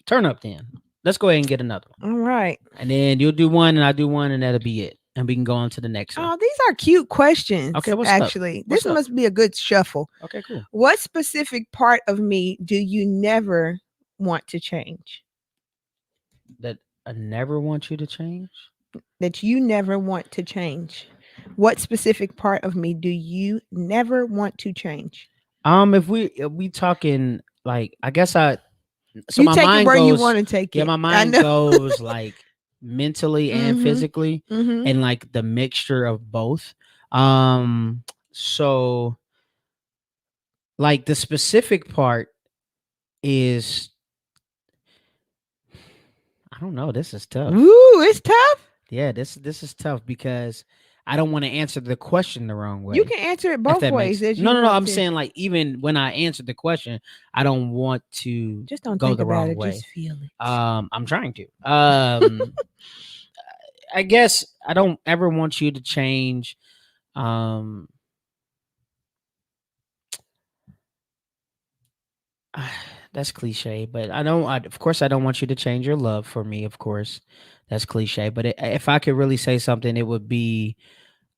Turn up then. Let's go ahead and get another one. All right. And then you'll do one and I'll do one and that'll be it. And we can go on to the next one. Oh, these are cute questions. Okay, what's actually. up? What's This up? must be a good shuffle. Okay, cool. What specific part of me do you never want to change? That I never want you to change? That you never want to change. What specific part of me do you never want to change? if we talking like, I guess so You my take it mind where you goes, want to take yeah, it. my I mind know. goes like mentally and Mhm. physically, Mhm. and like the mixture of both. Um, so like the specific part is, I don't know. This is tough. Ooh, it's tough. Yeah, this is tough because I don't want to answer the question the wrong You way. can answer it If both that ways makes as no, you no, no. want I'm to. saying like even when I answer the question, I don't want to Just don't go think the about wrong it. Just way. feel it. I'm trying to. I guess I don't ever want you to change. Um, that's cliche, but I don't. Of course, I don't want you to change your love for me. Of course, that's cliche. But if I could really say something, it would be,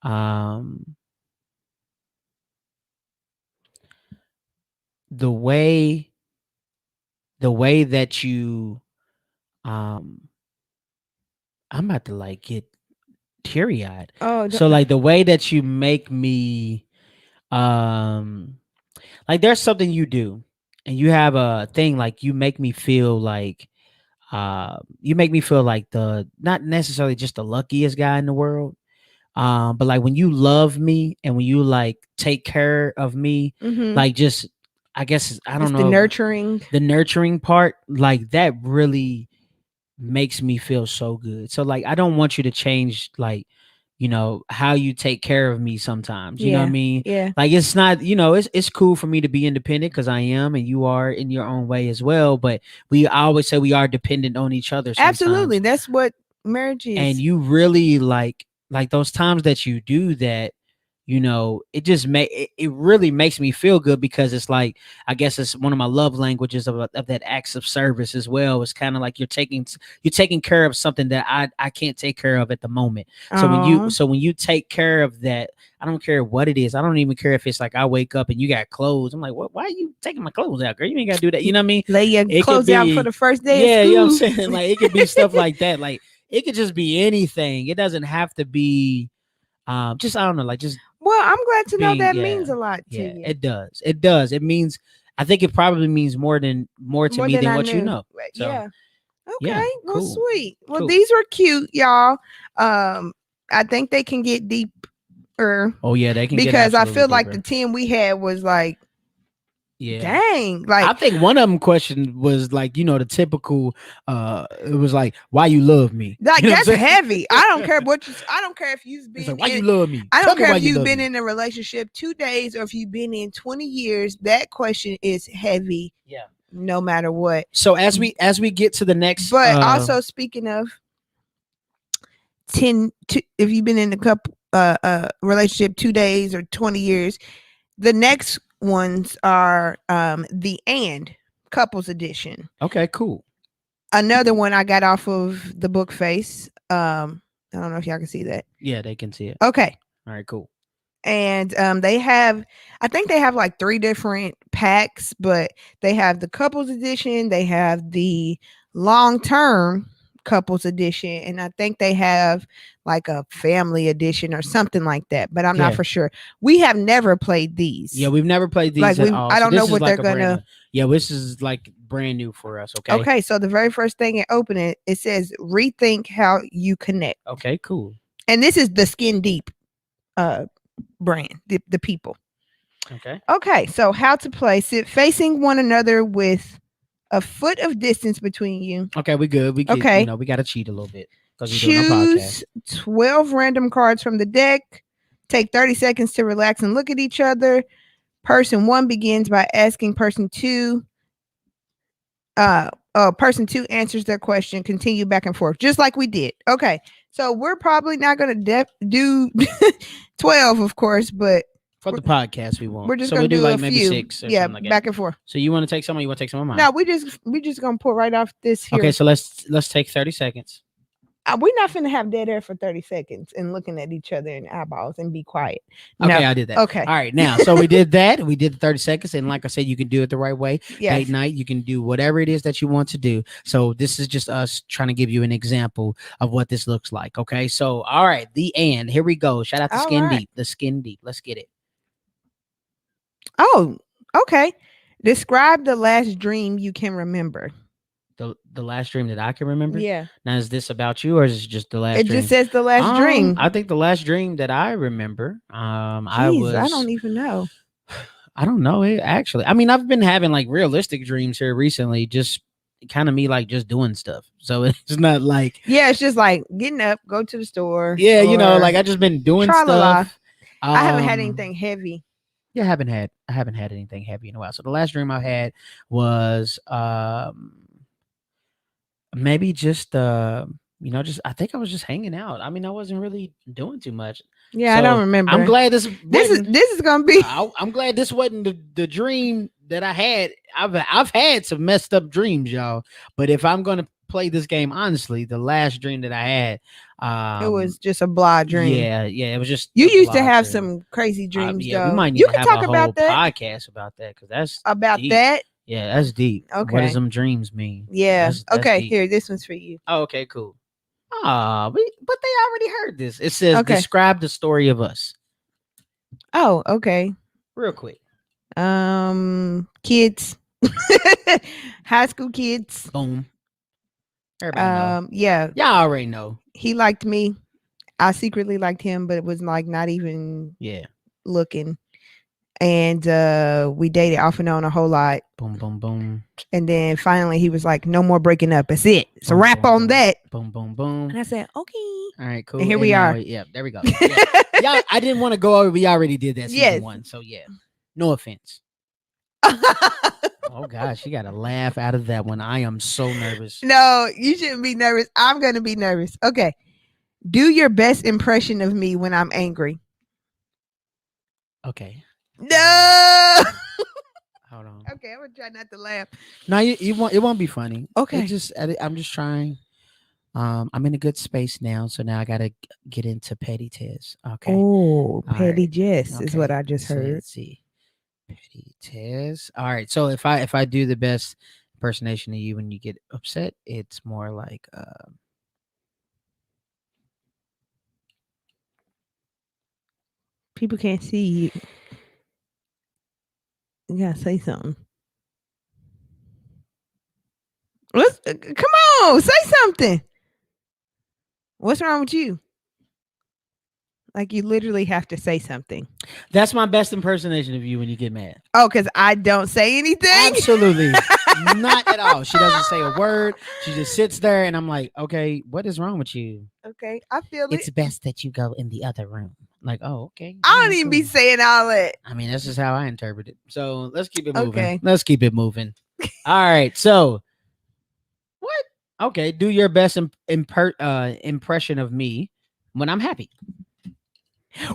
um, the way the way that you, um, I'm about to like get teary eyed. Oh, So like the way that you make me, um, like there's something you do, and you have a thing like you make me feel like, you make me feel like the not necessarily just the luckiest guy in the world, but like when you love me and when you like take care of me, mm-hmm. like just, I guess I It's don't the know, nurturing. the nurturing part, like that really makes me feel so good. So like I don't want you to change, like, how you take care of me sometimes. You know what I Yeah, mean? yeah. Like it's not, it's cool for me to be independent because I am, and you are in your own way as well. But I always say we are dependent on each other Absolutely. sometimes. That's what marriage And is. you really like those times that you do that, it just it really makes me feel good because it's like, I guess it's one of my love languages of that acts of service as well. It's kind of like you're taking care of something that I can't take care of at the moment. So when you Oh, so when you take care of that, I don't care what it is. I don't even care if it's like I wake up and you got clothes. I'm like, what? Why are you taking my clothes out, girl? You ain't gotta do that. You know what I mean? lay your It could clothes out for be, the first day of yeah, you know what school. I'm saying? Like it could be stuff like that. Like it could just be anything. It doesn't have to be, just, I don't know, like just Well, I'm glad to know being, that yeah, means a lot to yeah, you. it does, it means, I think it probably means more to More me than than I what you knew. know. So Yeah. yeah, Okay. Well, cool, sweet. Well, cool. these were cute, y'all. I think they can get deeper Oh yeah, they can get because I absolutely feel like the deeper. 10 we had was like, Yeah, dang, I like think one of them question was like, the typical, it was like, why you love me? You know what that's I'm saying? heavy. I don't care what you. I don't care if you've It's like, been why you in. love me? I Tell don't me care why if you you've love been me. in a relationship 2 days or if you've been in 20 years. That question is heavy, Yeah. no matter what. So as we get to the next, But also speaking of 10, if you've been in a couple relationship 2 days or 20 years, the next ones are the and couples edition. okay, cool. Another one I got off of the book face. I don't know if y'all can see that. Yeah, they can see it. Okay. All right, cool. And they have, I think they have like 3 different packs, but they have the couples edition, they have the long term couples edition, and I think they have like a family edition or something like that, but I'm not Yeah. for sure. We have never played these. Yeah, we've never played Like these at all. I So don't know this is what they're like a brand gonna. new. Yeah, this is like brand new for us. Okay. Okay, so the very first thing in opening, it says rethink how you connect. Okay, cool. And this is the Skin Deep uh brand, the people. Okay. Okay, so how to play. Sit facing one another with a foot of distance between you. Okay, we good. We get, Okay. we got to cheat a little bit because we're doing our podcast. Choose 12 random cards from the deck. Take 30 seconds to relax and look at each other. Person 1 begins by asking person 2. Person 2 answers their question. Continue back and forth, just like we did. Okay, so we're probably not going to do 12, of course, but For the podcast, we won't. we're just So gonna we'll do do a like maybe few. 6 or Yeah, something like that. back and forth. So you want to take some, or you want to take some of mine? No, we just gonna put right off this here. Okay, so let's take 30 seconds. We're not finna have dead air for 30 seconds and looking at each other in eyeballs and be quiet. Okay, No. I did that. Okay. All right, now, so we did that. We did the 30 seconds, and like I said, you can do it the right way. Yes. Date night, you can do whatever it is that you want to do. So this is just us trying to give you an example of what this looks like. Okay, so all right, the and here we go. Shout out to All Skin right. Deep, the Skin Deep. Let's get it. Oh, Okay. Describe the last dream you can remember. The last dream that I can remember. Yeah. Now, is this about you or is it just the last It just dream? says the last dream. I think the last dream that I remember, I Jeez, I was, don't even know. I don't know it actually. I mean, I've been having like realistic dreams here recently, just kind of me like just doing stuff. So it's not like, Yeah, it's just like getting up, go to the store. yeah, or like I just been doing tra la la. stuff. I haven't had anything heavy. Yeah, I haven't had anything heavy in a while. So the last dream I had was maybe just just I think I was just hanging out. I mean, I wasn't really doing too much. Yeah, I don't So remember. I'm glad This is gonna be. I'm glad this wasn't the dream that I had. I've had some messed up dreams, y'all. But if I'm gonna play this game honestly, the last dream that I had, It was just a blah dream. yeah, it was just You a used to blah have dream. some crazy dreams, Yeah, though. we might need You to can have talk a whole about that. podcast about that because that's About deep. that. Yeah, that's deep. What Okay. does them dreams mean? Yeah. That's Okay. deep. Here, this one's for you. Oh, okay, cool. But they already heard this. It says Okay. describe the story of us. Oh, okay. Real quick. Kids. High school kids. Boom. Everybody know. Yeah. Y'all already know. He liked me. I secretly liked him, but it was like not even looking. And we dated off and on a whole lot. Boom, boom, boom. And then finally he was like, no more breaking up. That's it. It's a wrap boom, on that. Boom, boom, boom. And I said, okay. All right, cool. And here we are. Yeah, there we go. Yeah. Y'all, I didn't want to go over. We already did that season 1. So yeah. No offense. Oh gosh, you got to laugh out of that one. I am so nervous. No, you shouldn't be nervous. I'm going to be nervous. Okay. Do your best impression of me when I'm angry. Okay. No. Hold on. Okay, I'm gonna try not to laugh. No, you won't. It won't be funny. Okay. I'm just trying. I'm in a good space now, so now I gotta get into petty Tez. Okay. Oh, petty Jess is Okay. what I just heard. Let's see. Petty Tez. All right. So if I do the best impersonation of you when you get upset, it's more like people can't see you. You gotta say something. Come on, say something. What's wrong with you? Like you literally have to say something. That's my best impersonation of you when you get mad. Oh, because I don't say anything? Absolutely not at all. She doesn't say a word. She just sits there and I'm like, okay, what is wrong with you? Okay, I feel it. It's best that you go in the other room. Like, oh, okay. I don't even be saying all that. I mean, that's just how I interpret it. So let's keep it moving. Okay. Let's keep it moving. All right. So what? Okay. Do your best impression of me when I'm happy.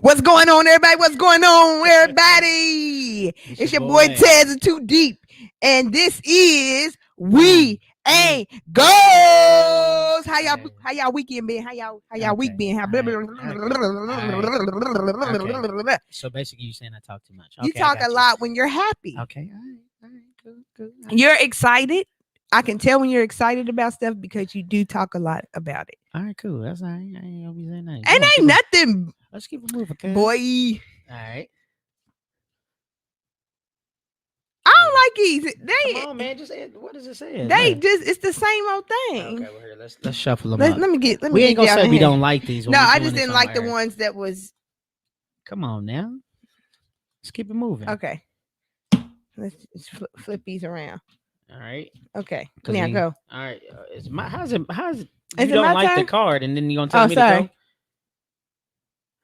What's going on, everybody? What's going on, everybody? It's your boy Tez and Too Deep, and this is We Ain't Goes. How y'all weekend been? How y'all week been? So basically, you saying I talk too much. You talk a lot when you're happy. Okay, all right, good. You're excited. I can tell when you're excited about stuff because you do talk a lot about it. All right, cool. That's all right. I ain't gonna be saying nothing. And ain't nothing. Let's keep it moving, okay? Boy. All right. I don't like these. Come on, man. Just what does it say? It's the same old thing. Okay, well here, let's shuffle them up. Let me get. We ain't gonna say we don't like these. No, I just didn't like the ones that was. Come on now. Let's keep it moving. Okay. Let's just flip these around. All right. Okay. Now go. All right. How's it? Is you it don't my like time? the card, and then you gonna tell me sorry. to go?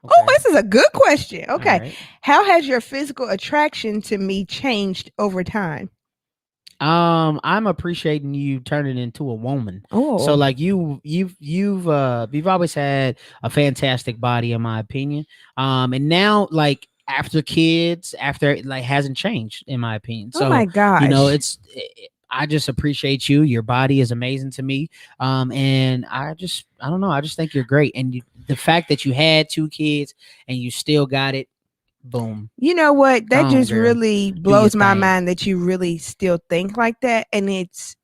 Okay. Oh, this is a good question. Okay. Right. How has your physical attraction to me changed over time? I'm appreciating you turning into a woman. Oh. So like you've always had a fantastic body, in my opinion. And now like after kids, it like hasn't changed, in my opinion. So oh my gosh. you know, I just appreciate you. Your body is amazing to me. And I don't know. I just think you're great. And the fact that you had 2 kids and you still got it, boom. You know what? That just girl. really blows my mind that you really still think like that. And it's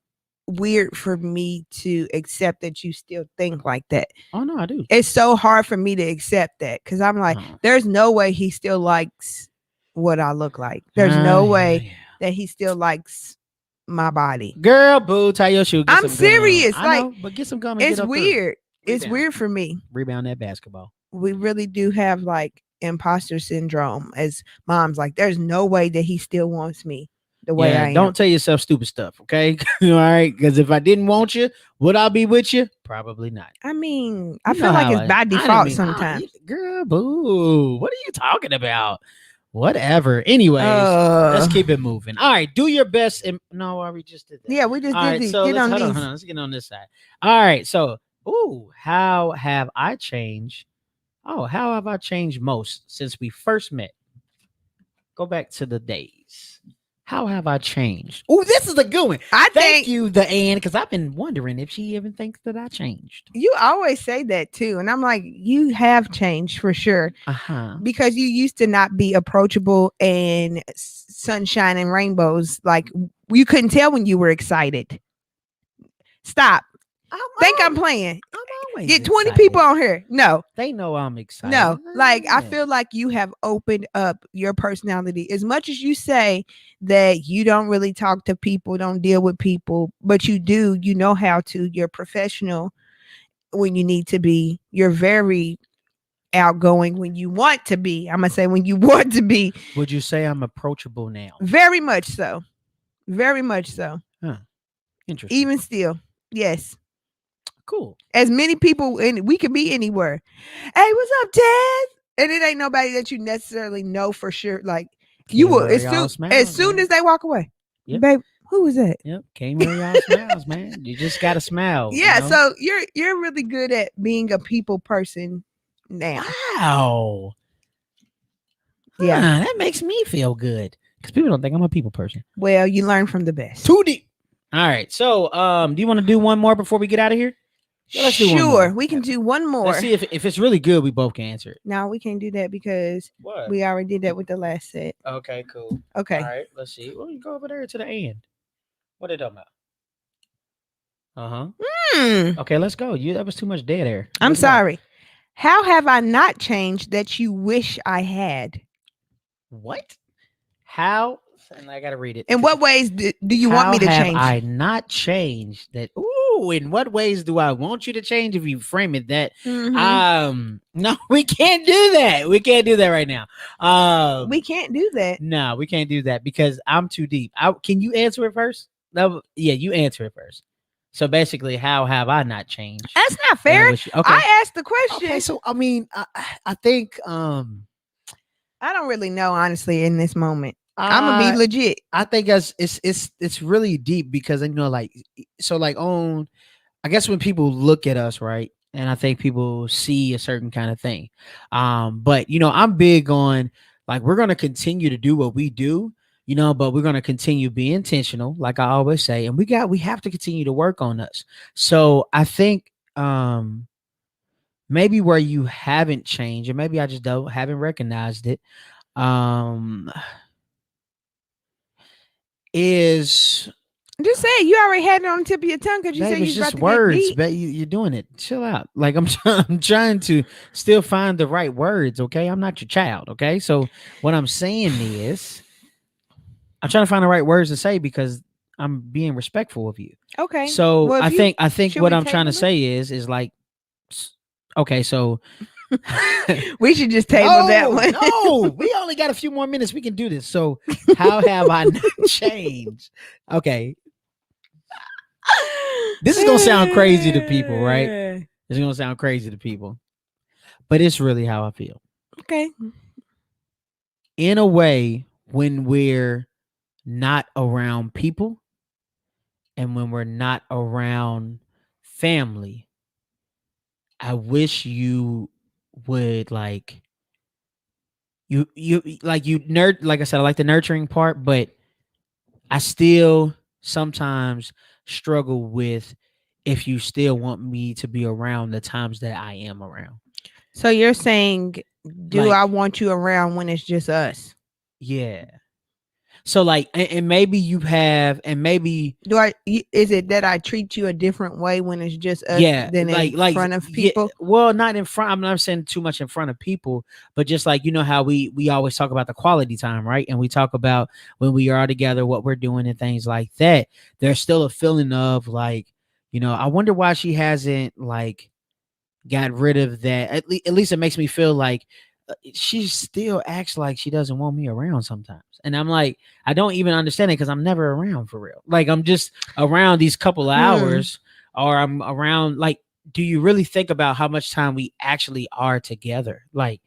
weird for me to accept that you still think like that. Oh, no, I do. It's so hard for me to accept that because I'm like, there's no way he still likes what I look like. There's no Yeah, way yeah. that he still likes my body. Girl, boo, tie your shoe. Get I'm some gum. serious. I Like, know, but get some gum and get it's up through. weird. It's Rebound. weird for me. Rebound that basketball. We really do have like imposter syndrome as moms. Like, there's no way that he still wants me the way Yeah, I am. don't tell yourself stupid stuff, okay? All right, because if I didn't want you, would I be with you? Probably not. I mean, I You know feel like how it's by I didn't default mean, sometimes. girl, boo. What are you talking about? Whatever. Anyways, let's keep it moving. All right, do your best. No, we just did that. Yeah, we just All did right, these. so Get let's on hold on, these. hold on. Let's get on this side. All right, so how have I changed? Oh, how have I changed most since we first met? Go back to the days. How have I changed? Oh, this is a good one. I Thank think you, the Ann, because I've been wondering if she even thinks that I changed. you always say that too. And I'm like, you have changed for sure. Uh-huh. Because you used to not be approachable and sunshine and rainbows. Like, you couldn't tell when you were excited. Stop. Think I'm playing. I'm always Get 20 excited. people on here. No. They know I'm excited. No, like, I Yeah. feel like you have opened up your personality as much as you say that you don't really talk to people, don't deal with people, but you do. You know how to. You're professional when you need to be. You're very outgoing when you want to be. I'm gonna say when you want to be. Would you say I'm approachable now? Very much so. Very much so. Huh. Interesting. Even still, yes. Cool. As many people, and we could be anywhere. Hey, what's up, Ted? And it ain't nobody that you necessarily know for sure. Like, you Can't will worry, as y'all soon as smiles, soon man. as they walk away. Yep. Babe, who was that? Yep. Can't worry y'all smiles, man. You just gotta smile. Yeah, you know? so you're really good at being a people person now. Wow. Yeah. Huh, that makes me feel good. Because people don't think I'm a people person. Well, you learn from the best. Too deep. All right. So do you want to do one more before we get out of here? Yeah, let's do one Sure, more. we can do one more. Let's see if it's really good, we both can answer it. No, we can't do that because What? we already did that with the last set. Okay, cool. Okay. All right, let's see. Well, you go over there to the end. What they talking about? Uh-huh. Okay, let's go. That was too much dead air. I'm Let's go. sorry. How have I not changed that you wish I had? What? How? And I gotta read it. In what ways do you want me to How change? have I not changed that? Ooh, in what ways do I want you to change? If you frame it that, Mhm. no, we can't do that. We can't do that right now. We can't do that. No, we can't do that because I'm too deep. Can you answer it first? No, yeah, you answer it first. So basically, how have I not changed? That's not that I fair. wish- okay. I asked the question. Okay, so I mean, I think I don't really know, honestly, in this moment. I'm gonna I be legit. I think it's really deep because like so like on I guess when people look at us, right, and I think people see a certain kind of thing. But I'm big on like we're gonna continue to do what we do, but we're gonna continue to be intentional, like I always say, and we have to continue to work on us. So I think maybe where you haven't changed, and maybe I just haven't recognized it, is Just say it. You already had it on the tip of your tongue because you said babe, you it's was about just to words, get deep. but you're doing it. Chill out. Like I'm trying to still find the right words. Okay, I'm not your child. Okay, so what I'm saying is, I'm trying to find the right words to say because I'm being respectful of you. Okay. So Well, I think should what we I'm trying to table say is like, okay, so we should just table that no, one. no, we only got a few more minutes. We can do this. So how have I not changed? Okay, this is gonna sound crazy to people, right? It's gonna sound crazy to people, but it's really how I feel. Okay. In a way, when we're not around people and when we're not around family, I wish you would like you like like I said, I like the nurturing part, but I still sometimes struggle with if you still want me to be around the times that I am around. So you're saying, do Like- I want you around when it's just us? Yeah. So like, and maybe you have, and maybe Is it that I treat you a different way when it's just us yeah, than in front of yeah. people? Well, not in front. I'm not saying too much in front of people, but just like, you know how we always talk about the quality time, right? And we talk about when we are together, what we're doing and things like that. There's still a feeling of like, I wonder why she hasn't like got rid of that. At least it makes me feel like she still acts like she doesn't want me around sometimes. And I'm like, I don't even understand it because I'm never around for real. Like I'm just around these couple of Hmm. hours, or I'm around like, do you really think about how much time we actually are together? Like,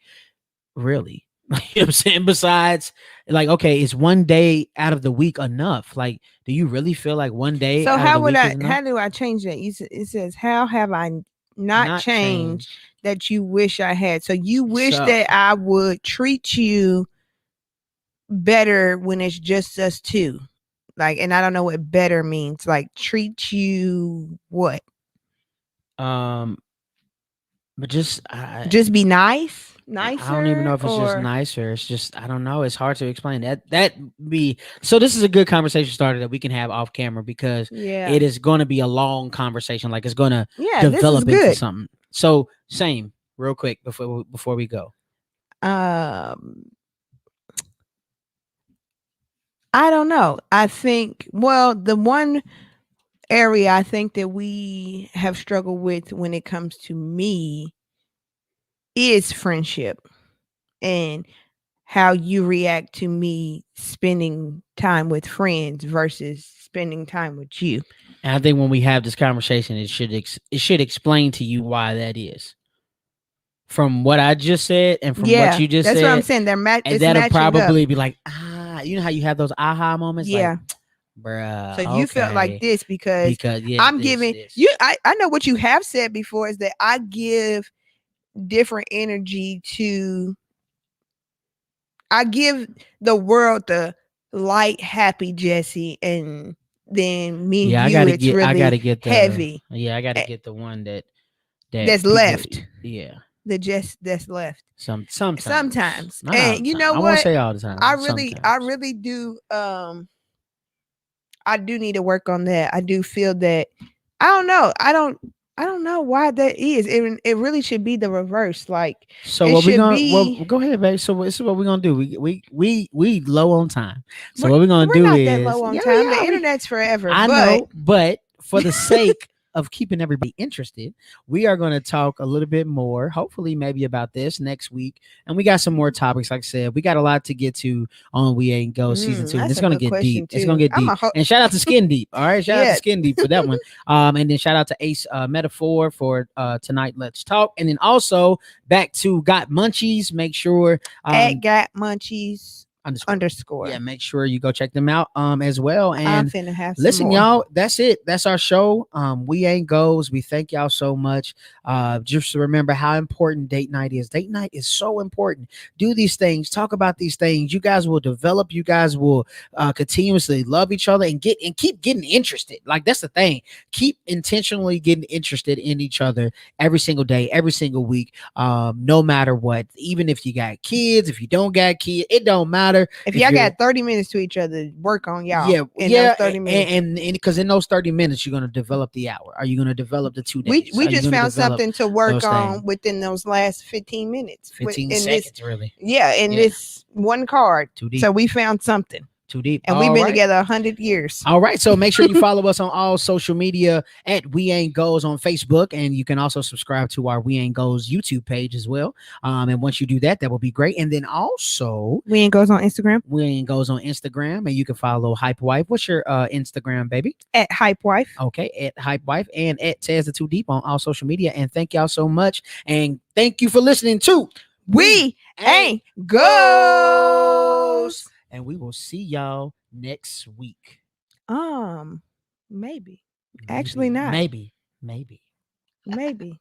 really? Like, you know what I'm saying? Besides, like, okay, is one day out of the week enough? Like, do you really feel like one day So out of how the would week is I? enough? How do I change that? It says, "How have I not Not changed change. that you wish I had?" So you wish So that I would treat you better when it's just us two. Like, and I don't know what better means. Like, treat you what? um but just Just be nice, I don't even know nicer, if it's just or nicer. It's just I don't know. It's hard to explain. That be so. This is a good conversation starter that we can have off camera because yeah, it is going to be a long conversation. Like it's going to yeah. This is develop into good. something. So same, real quick before we go. Um, I don't know. I think well, the one area I think that we have struggled with when it comes to me is friendship and how you react to me spending time with friends versus spending time with you. And I think when we have this conversation, it should explain to you why that is. From what I just said and from what Yeah, you just that's what I'm said, saying. and It's that'll matching up. probably be like, you know how you have those aha moments, like, Yeah. So bruh, you felt like okay, this because because yeah, I'm giving this. you I know what you have said before is that I give different energy to I give the world the light, happy Jesse, and then me and Yeah, you, it's I really gotta get the heavy. yeah, I gotta eh, get the one that That's people left. yeah. The just that's left. Sometimes. Sometimes, Not all and the you time. know I won't what? say all the I time. really, I Sometimes. really do. I do need to work on that. I do feel that I don't know. I don't know why that is. It really should be the reverse. Like So it what we should gonna well be. go ahead, babe. So this is what we're gonna do. We low on time. So We're, what we're gonna we're do not that is low on yeah, we time. The are. internet's forever, I but know, but for the sake of keeping everybody interested, we are going to talk a little bit more, hopefully, maybe about this next week. And we got some more topics. Like I said, we got a lot to get to on We Ain't Go season 2, and that's it's a going to good get deep. question It's going too. to get I'm deep. a And shout out to Skin Deep. All right, shout out to yeah. Skin Deep for that one. And then shout out to Ace Metaphor for tonight. Let's talk. And then also back to Got Munchies. Make sure At got munchies yeah, underscore. make sure you go check them out as well. I'm And finna have some listen, more. y'all, that's it. That's our show. We Ain't Goes. We thank y'all so much. Just to remember how important date night is. Date night is so important. Do these things, talk about these things. You guys will develop, you guys will continuously love each other and keep getting interested. Like that's the thing. Keep intentionally getting interested in each other every single day, every single week, no matter what. Even if you got kids, if you don't got kids, it don't matter. If If y'all you're got 30 minutes to each other, work on y'all yeah, in those yeah, 30 minutes. and because in those 30 minutes you're gonna develop the hour. Are you gonna develop the 2 days? We Are you just gonna found develop something to work those on things? within those last 15 minutes 15 in this seconds, really. in Yeah, this one card. too deep, So we found something, too deep. and we've All been right. together 100 years. All right, so make sure you follow us on all social media at We Ain't Goes on Facebook, and you can also subscribe to our We Ain't Goes YouTube page as well. And once you do that, that will be great. And then also, We Ain't Goes on Instagram We Ain't Goes on Instagram, and you can follow Hype Wife. What's your Instagram, baby? at Hype Wife. Okay, at Hype Wife and at Taz the Too Deep on all social media. And thank y'all so much. And thank you for listening to We Ain't Goes. And we will see y'all next week. Maybe. Actually not. Maybe. Maybe.